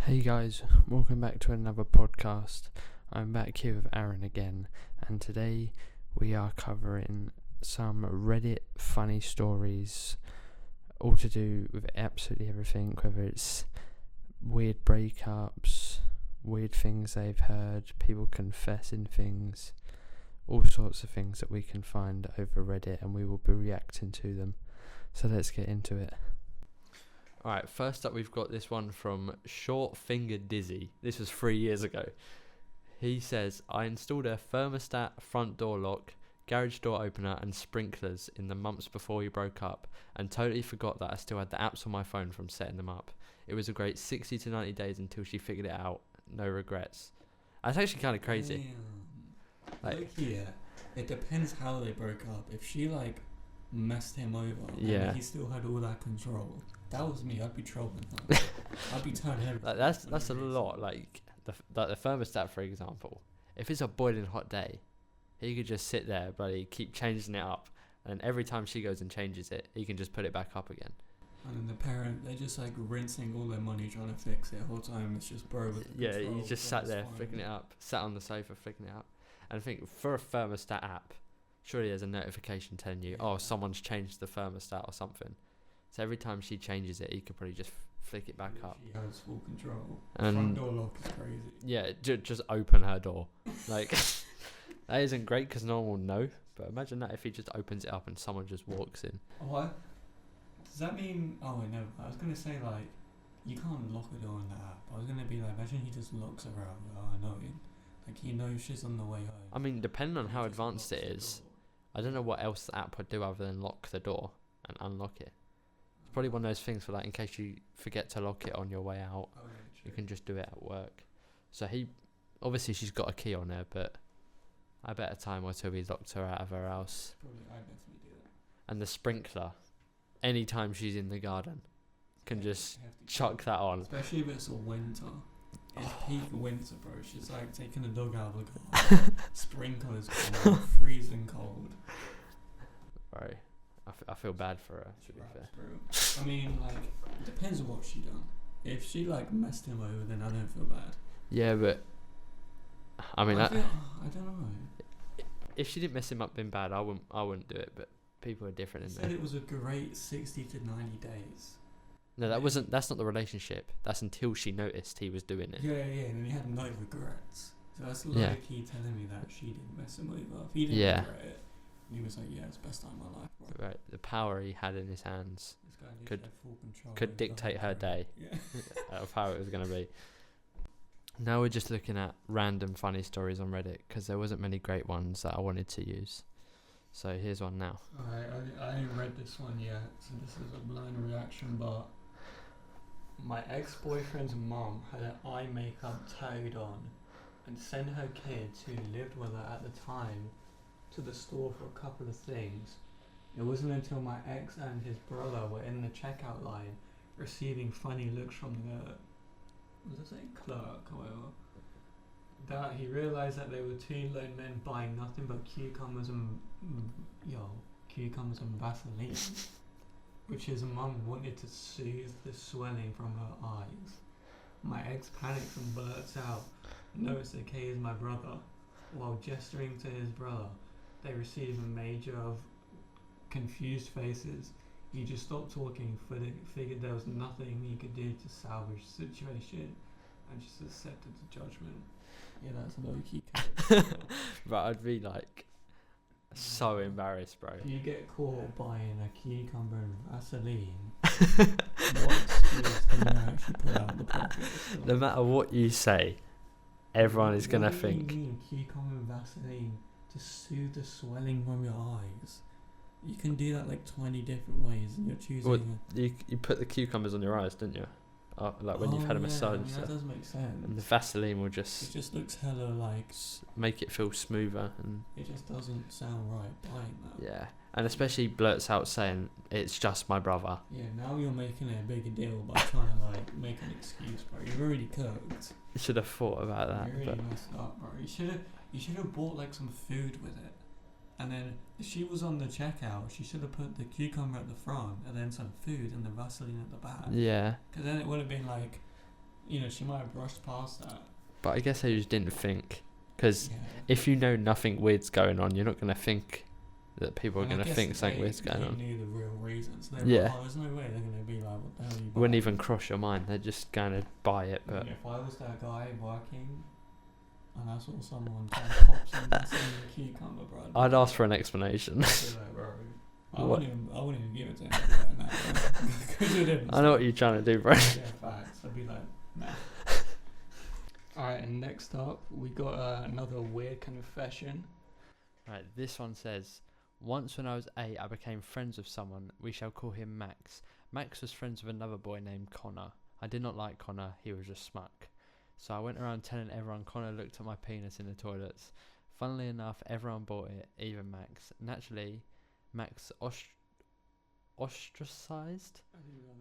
Hey guys, welcome back to another podcast. I'm back here with Aaron again, and today we are covering some Reddit funny stories, all to do with absolutely everything, whether it's weird breakups, weird things they've heard, people confessing things, all sorts of things that we can find over Reddit, and we will be reacting to them. So let's get into it. Alright, first up we've got this one from Short Finger Dizzy. This was 3 years ago. He says, I installed a thermostat, front door lock, garage door opener and sprinklers in the months before we broke up, and totally forgot that I still had the apps on my phone from setting them up. It was a great 60 to 90 days until she figured it out. No regrets. That's actually kind of crazy. Yeah, it depends how they broke up. If she messed him over and he still had all that control, that was me. I'd be trolling her. I'd be turning everything. That's a lot. Like the thermostat, for example. If it's a boiling hot day, he could just sit there, buddy, keep changing it up, and every time she goes and changes it, he can just put it back up again. And then the parent, they're just rinsing all their money trying to fix it. The whole time it's just bro with the control, he just sat there flicking it up, sat on the sofa flicking it up. And I think for a thermostat app, surely there's a notification telling you, someone's changed the thermostat or something. So every time she changes it, he could probably just flick it back up. She has full control. And front door lock is crazy. Yeah, just open her door. Like, that isn't great because no one will know. But imagine that if he just opens it up and someone just walks in. What? Does that mean... Oh, wait, no. I was going to say, you can't lock a door in the app. I was going to be imagine he just locks her out. Oh, annoying. He knows she's on the way home. I mean, depending on how advanced it is, I don't know what else the app would do other than lock the door and unlock it. It's probably one of those things where, in case you forget to lock it on your way out, you can just do it at work. So obviously she's got a key on her, but I bet a time or two he locked her out of her house. I definitely do that. And the sprinkler, anytime she's in the garden, can just chuck that on. Especially if it's a winter. It's peak winter, bro. She's taking the dog out of the garden. Sprinklers cold, freezing cold. Right. I feel bad for her, to be fair. Bro. I mean, it depends on what she done. If she messed him over, then I don't feel bad. Yeah, but I mean, I don't know. If she didn't mess him up, then bad. I wouldn't do it. But people are different in there. Said it was a great 60 to 90 days. No, that's not the relationship. That's until she noticed he was doing it. Yeah, and then he had no regrets. So that's he telling me that she didn't mess him over. If he didn't regret it, he was it's the best time of my life, bro. Right, the power he had in his hands this guy had full control could dictate her day of how it was going to be. Now we're just looking at random funny stories on Reddit because there wasn't many great ones that I wanted to use. So here's one now. Alright, I ain't read this one yet, so this is a blind reaction, but my ex-boyfriend's mum had an eye makeup tagged on and sent her kids who lived with her at the time to the store for a couple of things. It wasn't until my ex and his brother were in the checkout line receiving funny looks from the clerk, however, that he realised that they were two lone men buying nothing but cucumbers and Vaseline, which his mum wanted to soothe the swelling from her eyes. My ex panics and blurts out, "No, it's okay, is my brother." While gesturing to his brother, they receive a major of confused faces. He just stopped talking, figured there was nothing he could do to salvage the situation, and just accepted the judgment. Yeah, that's low-key. But I'd be so embarrassed, bro. If you get caught buying a cucumber and Vaseline, what excuse can you actually put out the pocket? No matter what you say, everyone is going to think... What do you mean, cucumber and Vaseline to soothe the swelling from your eyes? You can do that 20 different ways, and you're choosing... Well, you put the cucumbers on your eyes, didn't you? When you've had a massage. That does make sense. And the Vaseline will just... It just looks hella make it feel smoother. And it just doesn't sound right buying that. Yeah, and especially blurts out saying, "It's just my brother." Yeah, now you're making it a bigger deal by trying to make an excuse, bro. You've already cooked. You should have thought about that. You really messed up, bro. You should have bought some food with it. And then if she was on the checkout, she should have put the cucumber at the front and then some food and the Vaseline at the back. Yeah. Because then it would have been she might have brushed past that. But I guess they just didn't think. Because Yeah. if you know nothing weird's going on, you're not going to think that people are And I going to guess think something weird's going they on. knew the real reasons. They were Yeah. like, oh, there's no way they're going to be like, what the hell are you Wouldn't buying? even cross your mind. They're just going to buy it. But If I was that guy working and I saw someone kind of pop something saying cucumber, bro, I'd ask for an explanation. I'd be like, bro, I What? wouldn't even give it to him. I'd be like, nah, bro. 'Cause it didn't. I know what you're trying to do, bro. Yeah, facts. I'd be like, nah. Alright, and next up, we got another weird confession. Right, this one says, once when I was 8, I became friends with someone. We shall call him Max. Max was friends with another boy named Connor. I did not like Connor. He was a smuck. So I went around telling everyone Connor looked at my penis in the toilets. Funnily enough, everyone bought it, even Max. Naturally, Max ostracized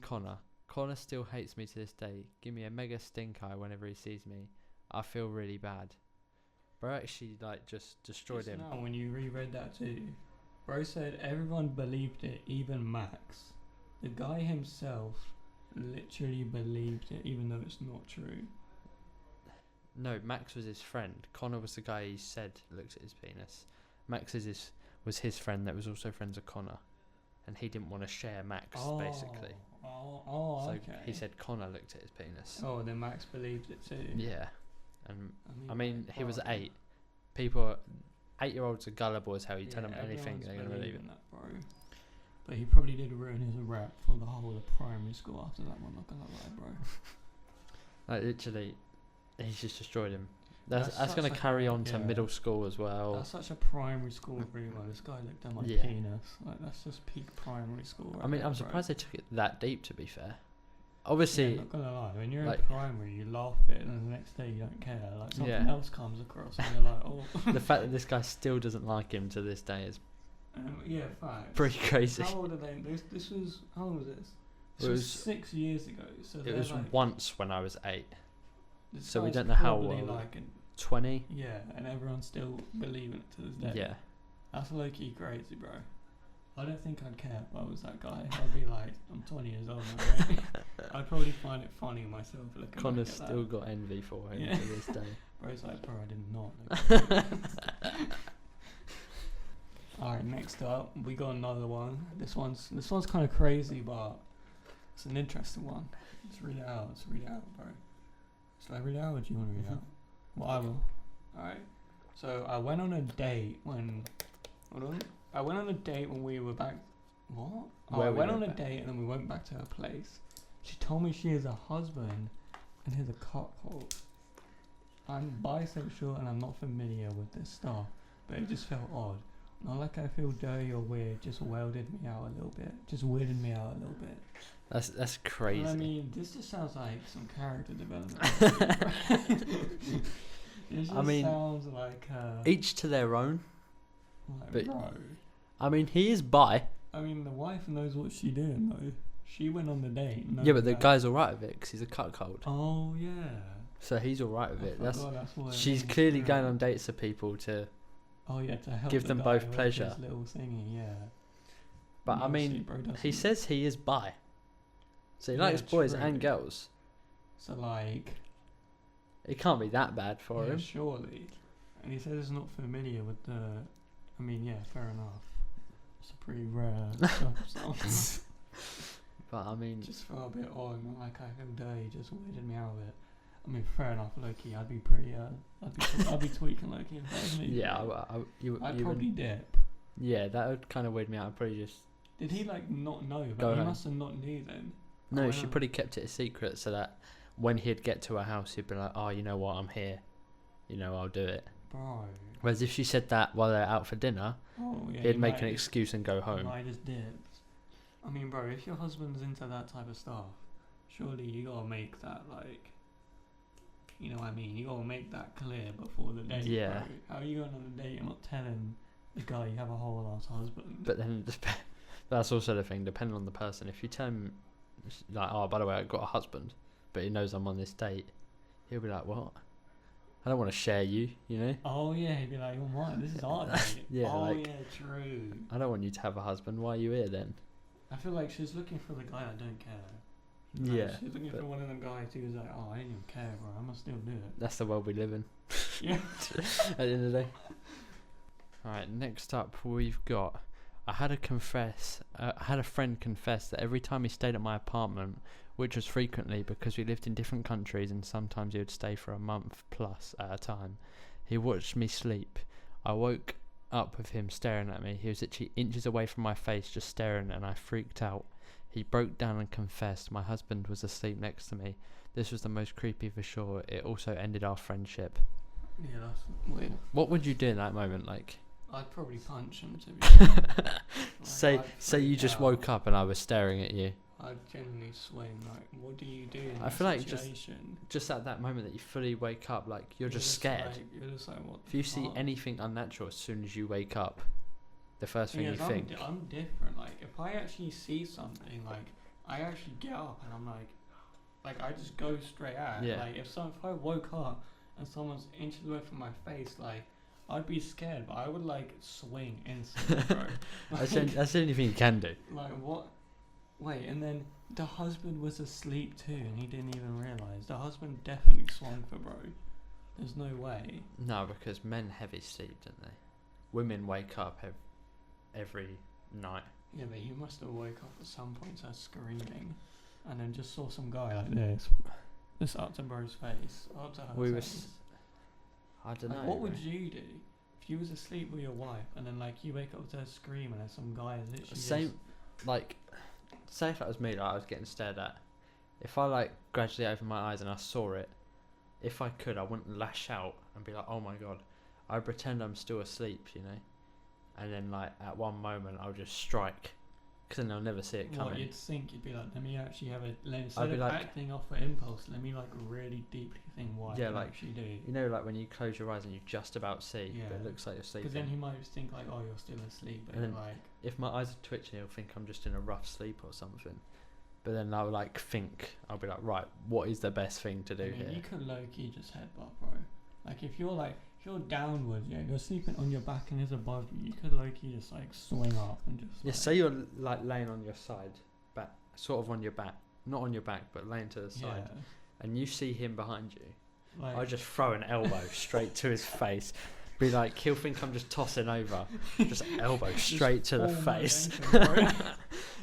Connor. Connor still hates me to this day. Give me a mega stink eye whenever he sees me. I feel really bad. Bro actually just destroyed Just him. now, when you reread that too, bro said everyone believed it, even Max. The guy himself literally believed it, even though it's not true. No, Max was his friend. Connor was the guy he said looked at his penis. Max was his friend that was also friends with Connor. And he didn't want to share Max, basically. So Okay. he said Connor looked at his penis. Oh, then Max believed it too. Yeah. And I like, mean, he was bro, 8. People, 8-year-olds are gullible as hell. You tell yeah, them anything, everyone's they're going to believe it. believing that, bro. But he probably did ruin his rep for the whole of primary school after that one, not gonna lie, bro. Like, literally, he's just destroyed him. That's That's going such to a- carry on to yeah. middle school as well. That's such a primary school rumour. This guy looked at my Yeah. penis. Like, that's just peak primary school. Right I mean, there, I'm bro. surprised they took it that deep, to be fair. Yeah, Obviously, not gonna lie, when you're like- in primary, you laugh it, and the next day you don't care. Like something Yeah. else comes across, and you're like, oh. the fact that this guy still doesn't like him to this day is Yeah, facts. pretty crazy. How old are they? This was, how long was this? This It was was- 6 years ago. So It they're was like, once when I was 8. this so we guy's don't know how probably old. like 20? yeah, and everyone's still believing it to this day. Yeah. That's low key crazy, bro. I don't think I'd care if I was that guy. I'd be like, I'm 20 years old now, right? I'd probably find it funny myself looking Connor's back at still that. got envy for him Yeah. to this day. Bro, it's like, bro, I did not. Look Alright, next up, we got another one. This one's kind of crazy, but it's an interesting one. Let's read it out. Bro. Should I read it out, or do you want to read it out? Well, I will. Alright. So I went on a date when. Hold on. I went on a date when we were back. What? Oh, Where I we went went on a back. date and then we went back to her place. She told me she has a husband and he's a cuckold. I'm bisexual and I'm not familiar with this stuff, but it just felt odd. Not like I feel dirty or weird, just weirded me out a little bit. That's crazy. Well, I mean, this just sounds like some character development. It just I mean, sounds like Each to their own. but- bro. I mean, he is bi. I mean, the wife knows what she doing though. She went on the date. Yeah, but the that. guy's alright with it because he's a cuckold. Oh yeah. So he's alright with I it. That's forgot that's what it She's means, clearly yeah. going on dates with people to. Oh yeah, to help give the them guy both with pleasure. his little thingy, yeah. But I No, mean, see, bro, he doesn't- says he is bi. So he Yeah, likes boys true. and girls. So like, It can't be that bad for yeah, him. surely. And he says he's not familiar with the. I mean, yeah, fair enough. It's a pretty rare circumstance. But I mean, Just felt a bit odd, not like I feel dirty, just weirded me out a bit. I mean, fair enough, Loki. I'd be pretty. I'd be tweaking Loki if that was me. yeah, you I'd would- probably dip. yeah, that would kind of weird me out. I'd probably just. Did he like not know? Go But he home. must have not knew then. No, Oh, she yeah. probably kept it a secret so that when he'd get to her house, he'd be like, "Oh, you know what? I'm here. You know, I'll do it." Bro. Whereas if she said that while they're out for dinner, Oh yeah. he'd make an excuse and go He home. might just dipped. I mean, bro, if your husband's into that type of stuff, surely you gotta make that like. You know what I mean? You gotta make that clear before the date. Yeah. Bro. How are you going on a date and not telling the guy you have a whole ass husband? But then that's also the thing, depending on the person. If you tell him, like, "Oh, by the way, I've got a husband," but he knows I'm on this date, he'll be like, "What? I don't want to share you, you know? Oh yeah, he'd be like, "Oh my, this is our date." Yeah, Oh like- yeah, true. I don't want you to have a husband. Why are you here then?" I feel like she's looking for the guy that don't care. Yeah, She's looking but- for one of them guys who's like, oh, I didn't even care, bro. I'm gonna still do it. That's the world we live in. Yeah. At the end of the day. Alright, next up we've got. I had a friend confess that every time he stayed at my apartment, which was frequently because we lived in different countries and sometimes he would stay for a month plus at a time, he watched me sleep. I woke up with him staring at me. He was literally inches away from my face just staring, and I freaked out. He broke down and confessed my husband was asleep next to me. This was the most creepy for sure. It also ended our friendship. Yeah, that's weird. What would you do in that moment? Like, I'd probably punch him to be honest. Like, say you just woke up and I was staring at you. I'd generally swing. Like, what do you do in I that feel like situation? just at that moment that you fully wake up, like you're just scared. You're just like, what? If you see fuck? anything unnatural as soon as you wake up, the first thing you Yes, think. I'm different. Like, if I actually see something, like, I actually get up and I'm like I just go straight at it. Yeah. Like, if I woke up and someone's inches away from my face, like, I'd be scared, but I would like swing instantly, bro. That's the only thing you can do. Like, what? Wait, and then the husband was asleep too, and he didn't even realise. The husband definitely swung for bro. There's no way. No, because men heavy sleep, don't they? Women wake up every night. Yeah, but he must have woke up at some point, started screaming, and then just saw some guy like this. Just up to bro's face, up to her face. I don't Like, know. what would you do if you was asleep with your wife, and then like you wake up to her scream, and there's some guy is literally Same, like, say if that was me, like I was getting stared at. If I like gradually opened my eyes and I saw it, if I could, I wouldn't lash out and be like, "Oh my god!" I'd pretend I'm still asleep, you know, and then like at one moment I'll just strike, because then they'll never see it coming. What you'd think, you'd be like, let me actually have a. Instead I'd be of like- acting off an impulse, let me like really deeply think what Yeah, I can like, actually do. You know, like when you close your eyes and you just about see, but Yeah. it looks like you're sleeping. Because then he might just think like, oh, you're still asleep, but And you're then- like, If my eyes are twitching, he'll think I'm just in a rough sleep or something. But then I'll like think, I'll be like, right, what is the best thing to do I mean, here? you could low key just headbutt, bro. Like if you're downwards, yeah, you're sleeping on your back and it's above you, you could low key just like swing up and just. Yeah, like, say you're like laying on your side, back, sort of on your back, not on your back, but laying to the side, yeah, and you see him behind you. like, I just throw an elbow straight to his face. Be like, he'll think I'm just tossing over, just elbow just straight to the pull my face. ankle, bro.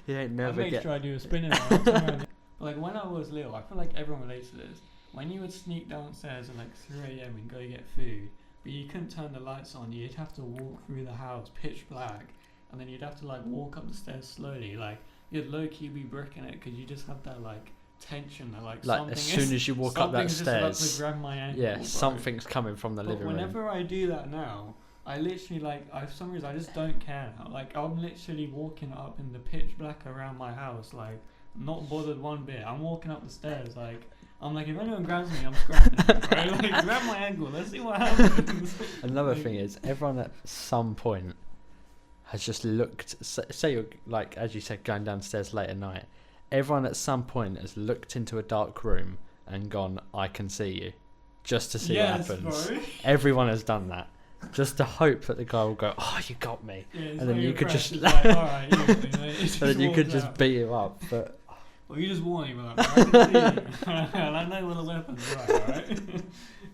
He ain't I never make get. sure I do a spinning one. But like when I was little, I feel like everyone relates to this. When you would sneak downstairs at like 3 a.m. and go get food, but you couldn't turn the lights on, you'd have to walk through the house pitch black, and then you'd have to like walk up the stairs slowly. Like you'd low key be bricking it because you just have that like tension that like something As soon as you walk up that something's just about stairs, to grab my ankle, yeah, bro. something's coming from the But living room. whenever I do that now, I literally like, for some reason I just don't care now. Like I'm literally walking up in the pitch black around my house, like not bothered one bit. I'm walking up the stairs, like I'm like, if anyone grabs me, I'm scrapping it, right? Like grab my ankle, let's see what happens. Another thing is, everyone at some point has just looked. Say you're like, as you said, going downstairs late at night. Everyone at some point has looked into a dark room and gone, "I can see you," just to see what happens. Bro. Everyone has done that, just to hope that the guy will go, "Oh, you got me," Yeah, it's and then like you your could crash just, is like, alright, yeah, mate, and then you could walks just out. beat him up. But Well, you just warn him, like, I can see you. And I know where the weapons are, alright?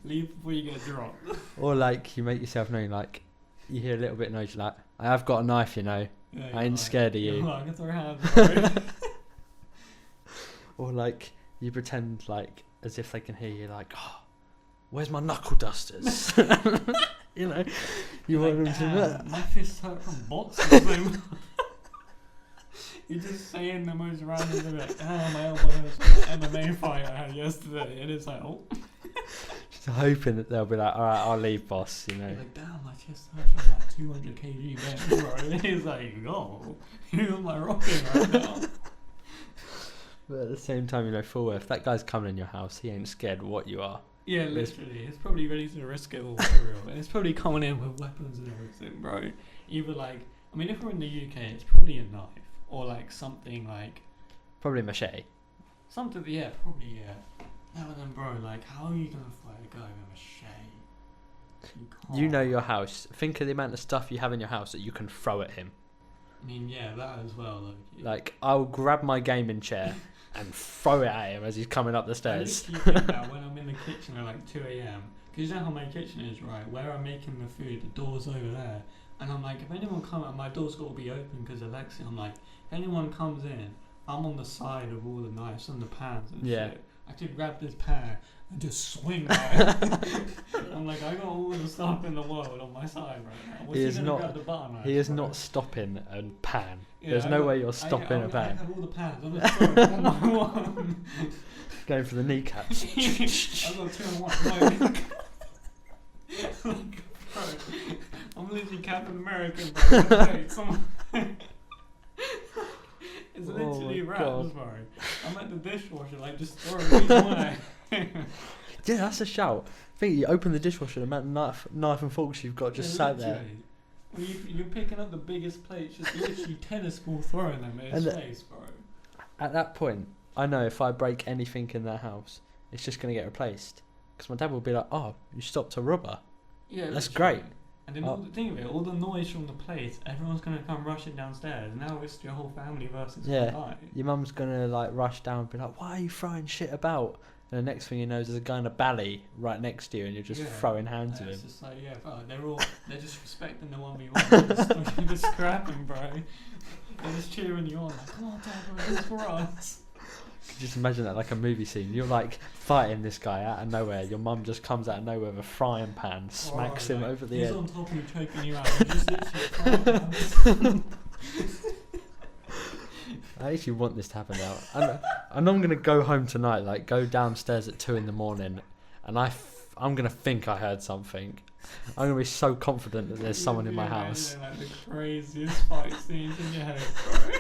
Leave before you get dropped. or like you make yourself known, like you hear a little bit of noise, you're like, "I have got a knife, you know." Yeah, I ain't you're scared of you're you. like, I can throw hands, bro. Or like you pretend like as if they can hear you, like, "Oh, where's my knuckle dusters?" You know, you Like, want them to "Damn, know. my fists hurt from boxing. You're just saying the most random thing, like, my elbow hurts from that MMA fight I had yesterday, and it's like, oh. Just hoping that they'll be like, "All right, I'll leave, boss." You know. You're like, damn, my chest hurts from that 200 kg bench, bro. And he's like, oh, you're my rocking right now. But at the same time, you know full well if that guy's coming in your house, he ain't scared what you are. Yeah, literally. It's probably ready to risk it all for real. And it's probably coming in with weapons and everything, bro. Either like, I mean, if we're in the UK, it's probably a knife. Or like something like, Probably machete. something, yeah, probably, yeah. Now then, bro, like, how are you going to fight a guy with a machete? You can't. You know your house. Think of the amount of stuff you have in your house that you can throw at him. I mean, yeah, that as well, though. Like, I'll grab my gaming chair and throw it at him as he's coming up the I stairs. literally think that when I'm in the kitchen at like 2 a.m. Because you know how my kitchen is, right? Where I'm making the food, the door's over there. And I'm like, if anyone comes, and my door's got to be open because Alexia, I'm like, if anyone comes in, I'm on the side of all the knives and the pans and shit. I could grab this pan and just swing it. I'm like, I got all the stuff in the world on my side right now. What's he gonna grab the butter knife, he is bro? not stopping a pan. Yeah, There's no way you're stopping a I pan. have all the pans. I'm just throwing one by one. Going for the kneecaps. I've got 2 in 1. Like, bro, I'm literally Captain American, bro. Hey, come on. It's literally wraps, bro. I'm at the dishwasher, like, just throw it each way. Yeah, that's a shout. I think you open the dishwasher, the amount of knife and forks you've got just sat there. Well, you're picking up the biggest plates, just literally tennis ball throwing them in his face, bro. At that point, I know if I break anything in that house, it's just going to get replaced. Because my dad will be like, oh, you stopped a robber. Yeah, that's literally. great. And then all the thing of it, all the noise from the plates, everyone's going to come rushing downstairs. Now it's your whole family versus one guy. Your mum's going to like rush down and be like, why are you throwing shit about? And the next thing you know, there's a guy in a bally right next to you and you're just throwing hands at him. It's just like, they're just respecting the 1v1. They're just scrapping, bro. They're just cheering you on. Like, come on, Dad, bro, this is for us. Just imagine that like a movie scene. You're like fighting this guy out of nowhere. Your mum just comes out of nowhere with a frying pan, smacks him over the head. He's on top of you, choking you out. Just literally I actually want this to happen now. I'm going to go home tonight, like go downstairs at 2 in the morning, and I'm going to think I heard something. I'm going to be so confident that there's someone in my house. Like the craziest fight scenes in your head, bro.